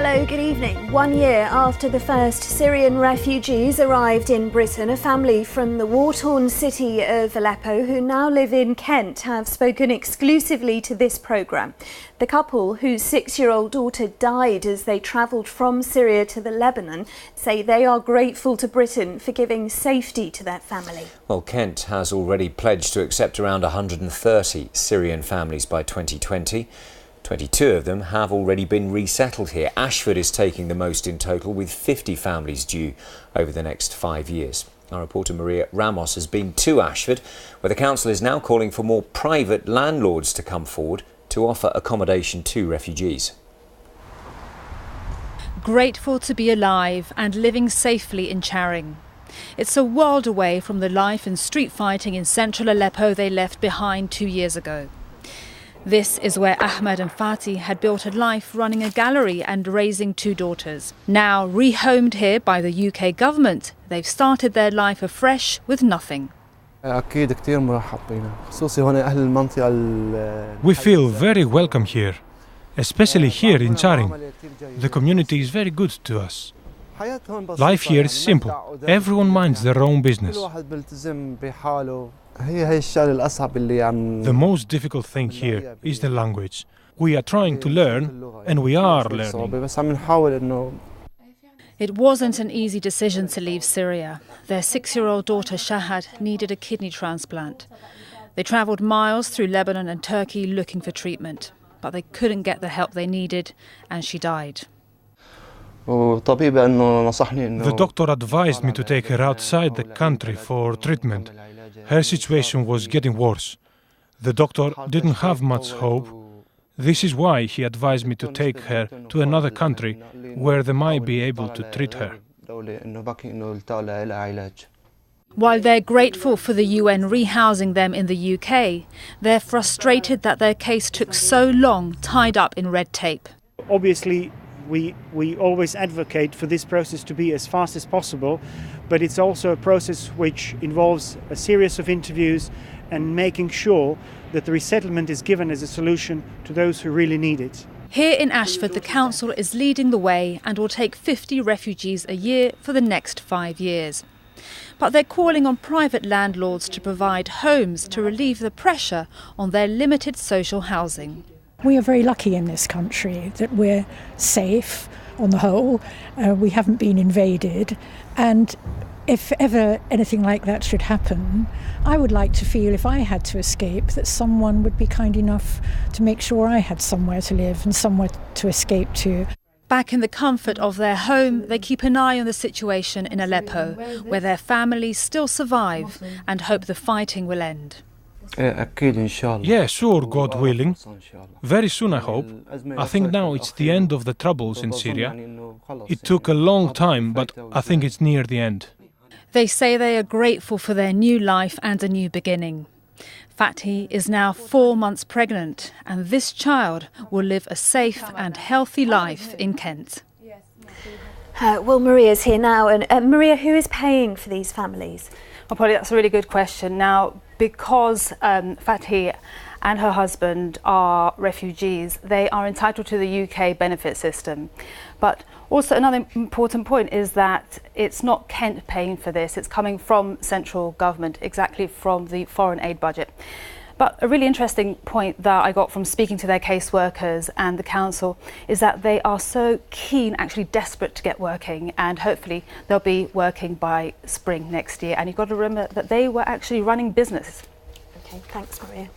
Hello, good evening. 1 year after the first Syrian refugees arrived in Britain, a family from the war-torn city of Aleppo who now live in Kent have spoken exclusively to this programme. The couple, whose 6-year-old daughter died as they travelled from Syria to the Lebanon, say they are grateful to Britain for giving safety to their family. Well, Kent has already pledged to accept around 130 Syrian families by 2020. 22 of them have already been resettled here. Ashford is taking the most in total, with 50 families due over the next 5 years. Our reporter Ramos has been to Ashford, where the council is now calling for more private landlords to come forward to offer accommodation to refugees. Grateful to be alive and living safely in Charing. It's a world away from the life and street fighting in central Aleppo they left behind 2 years ago. This is where Ahmed and Fatih had built a life running a gallery and raising 2 daughters. Now rehomed here by the UK government, they've started their life afresh with nothing. We feel very welcome here, especially here in Charing. The community is very good to us. Life here is simple. Everyone minds their own business. The most difficult thing here is the language. We are trying to learn, and we are learning. It wasn't an easy decision to leave Syria. Their 6-year-old daughter Shahad needed a kidney transplant. They travelled miles through Lebanon and Turkey looking for treatment, but they couldn't get the help they needed, and she died. The doctor advised me to take her outside the country for treatment. Her situation was getting worse. The doctor didn't have much hope. This is why he advised me to take her to another country where they might be able to treat her. While they're grateful for the UN rehousing them in the UK, they're frustrated that their case took so long tied up in red tape. Obviously, we always advocate for this process to be as fast as possible, but it's also a process which involves a series of interviews and making sure that the resettlement is given as a solution to those who really need it. Here in Ashford, the council is leading the way and will take 50 refugees a year for the next 5 years. But they're calling on private landlords to provide homes to relieve the pressure on their limited social housing. We are very lucky in this country that we're safe on the whole. We haven't been invaded, and if ever anything like that should happen, I would like to feel, if I had to escape, that someone would be kind enough to make sure I had somewhere to live and somewhere to escape to. Back in the comfort of their home, they keep an eye on the situation in Aleppo, where their families still survive and hope the fighting will end. Yeah, sure, God willing. Very soon, I hope. I think now it's the end of the troubles in Syria. It took a long time, but I think it's near the end. They say they are grateful for their new life and a new beginning. Fatih is now 4 months pregnant, and this child will live a safe and healthy life in Kent. Well, Maria's here now, and Maria, who is paying for these families? Well, Polly, that's a really good question. Now, because Fatih and her husband are refugees, they are entitled to the UK benefit system. But also another important point is that it's not Kent paying for this, it's coming from central government, exactly from the foreign aid budget. But a really interesting point that I got from speaking to their caseworkers and the council is that they are so keen, actually desperate to get working, and hopefully they'll be working by spring next year. And you've got to remember that they were actually running business. Okay, thanks, Maria.